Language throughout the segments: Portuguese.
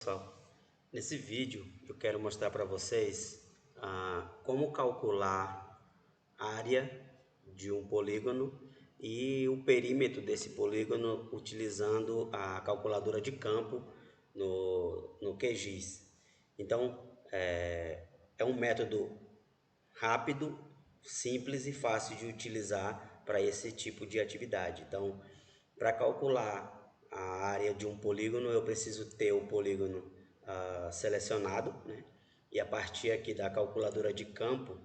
Pessoal, nesse vídeo eu quero mostrar para vocês como calcular a área de um polígono e o perímetro desse polígono utilizando a calculadora de campo no QGIS. Então, é um método rápido, simples e fácil de utilizar para esse tipo de atividade. Então, para calcular a área de um polígono, eu preciso ter o polígono selecionado, né? E a partir aqui da calculadora de campo,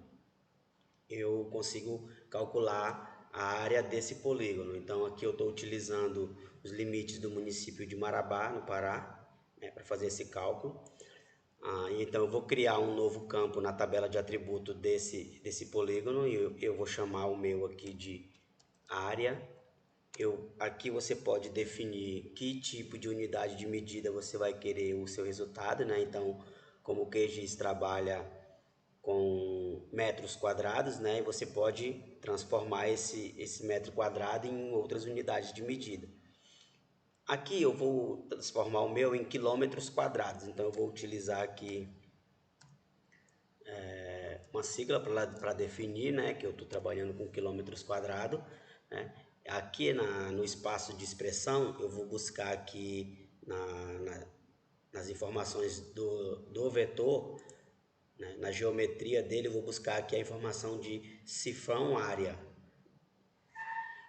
eu consigo calcular a área desse polígono. Então, aqui eu estou utilizando os limites do município de Marabá, no Pará, né, para fazer esse cálculo. Então eu vou criar um novo campo na tabela de atributo desse polígono e eu vou chamar o meu aqui de área. Aqui você pode definir que tipo de unidade de medida você vai querer o seu resultado, né? Então, como o QGIS trabalha com metros quadrados, né? E você pode transformar esse metro quadrado em outras unidades de medida. Aqui eu vou transformar o meu em quilômetros quadrados, então eu vou utilizar aqui uma sigla para definir, né, que eu estou trabalhando com quilômetros quadrados, né. Aqui no espaço de expressão eu vou buscar aqui nas informações do vetor, né, na geometria dele eu vou buscar aqui a informação de cifrão área,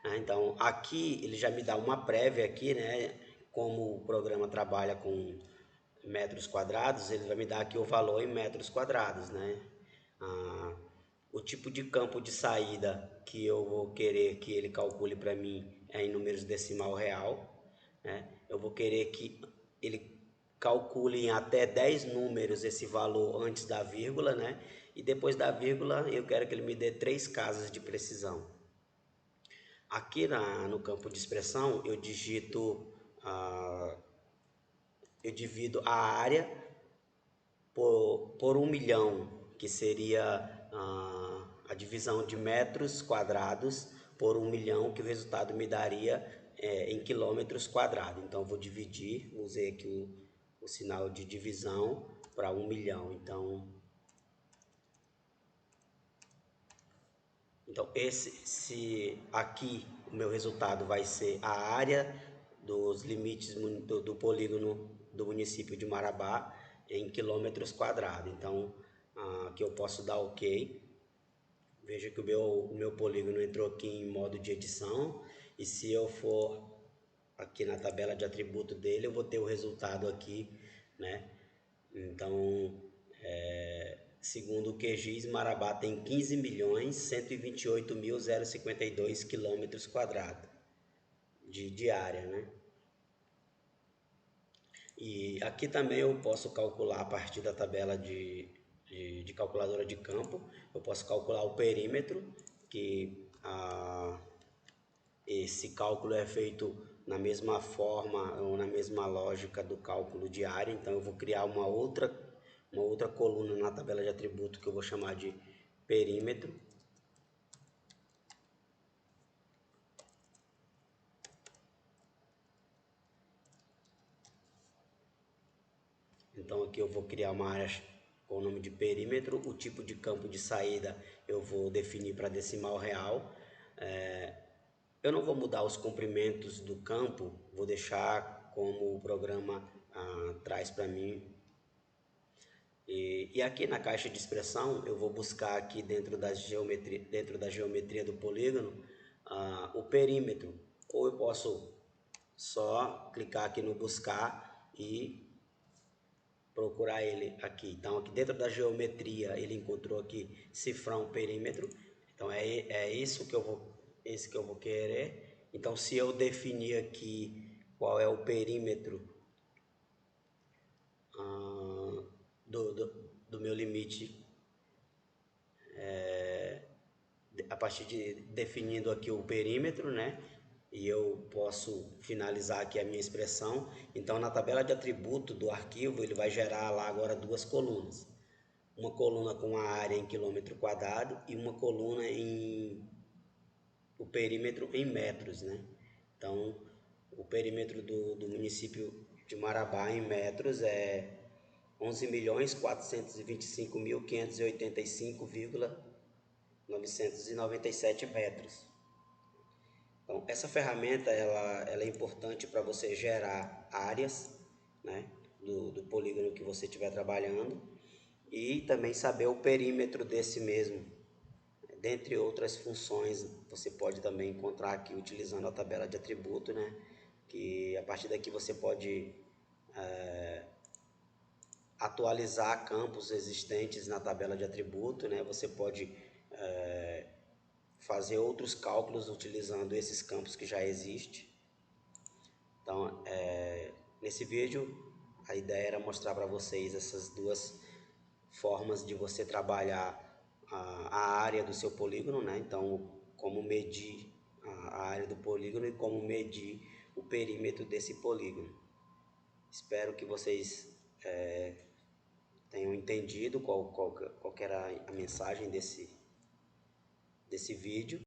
né. Então aqui ele já me dá uma prévia aqui, né, como o programa trabalha com metros quadrados, ele vai me dar aqui o valor em metros quadrados, né? Ah, o tipo de campo de saída que eu vou querer que ele calcule para mim é em números decimal real, né? Eu vou querer que ele calcule em até 10 números esse valor antes da vírgula, né? E depois da vírgula eu quero que ele me dê 3 casas de precisão. Aqui no campo de expressão eu eu divido a área por 1 milhão, que seria a divisão de metros quadrados por 1 milhão, que o resultado me daria em quilômetros quadrados. Então, eu vou dividir, usei aqui o sinal de divisão para 1 milhão. Então, se aqui o meu resultado vai ser a área dos limites do polígono do município de Marabá em quilômetros quadrados. Então, aqui eu posso dar OK. Veja que o meu polígono entrou aqui em modo de edição. E se eu for aqui na tabela de atributo dele, eu vou ter o resultado aqui, né? Então, segundo o QGIS, Marabá tem 15.128.052 quilômetros quadrados de área, né? E aqui também eu posso calcular a partir da tabela de calculadora de campo, eu posso calcular o perímetro, que esse cálculo é feito na mesma forma ou na mesma lógica do cálculo de área. Então eu vou criar uma outra coluna na tabela de atributo que eu vou chamar de perímetro. Então aqui eu vou criar uma área com o nome de perímetro. O tipo de campo de saída eu vou definir para decimal real. Eu não vou mudar os comprimentos do campo, vou deixar como o programa traz para mim. E aqui na caixa de expressão eu vou buscar aqui dentro da geometria do polígono o perímetro. Ou eu posso só clicar aqui no buscar e procurar ele aqui. Então aqui dentro da geometria ele encontrou aqui cifrão perímetro. Então é isso que esse que eu vou querer. Então se eu definir aqui qual é o perímetro do meu limite, a partir de definindo aqui o perímetro, né? E eu posso finalizar aqui a minha expressão. Então, na tabela de atributo do arquivo, ele vai gerar lá agora duas colunas. Uma coluna com a área em quilômetro quadrado e uma coluna em o perímetro em metros, né? Então, o perímetro do município de Marabá em metros é 11.425.585,997 metros. Então, essa ferramenta ela é importante para você gerar áreas, né, do polígono que você estiver trabalhando e também saber o perímetro desse mesmo. Dentre outras funções, você pode também encontrar aqui utilizando a tabela de atributo, né, que a partir daqui você pode atualizar campos existentes na tabela de atributo, né, você pode fazer outros cálculos utilizando esses campos que já existem. Então, nesse vídeo, a ideia era mostrar para vocês essas duas formas de você trabalhar a área do seu polígono, né? Então, como medir a área do polígono e como medir o perímetro desse polígono. Espero que vocês tenham entendido qual que era a mensagem desse vídeo.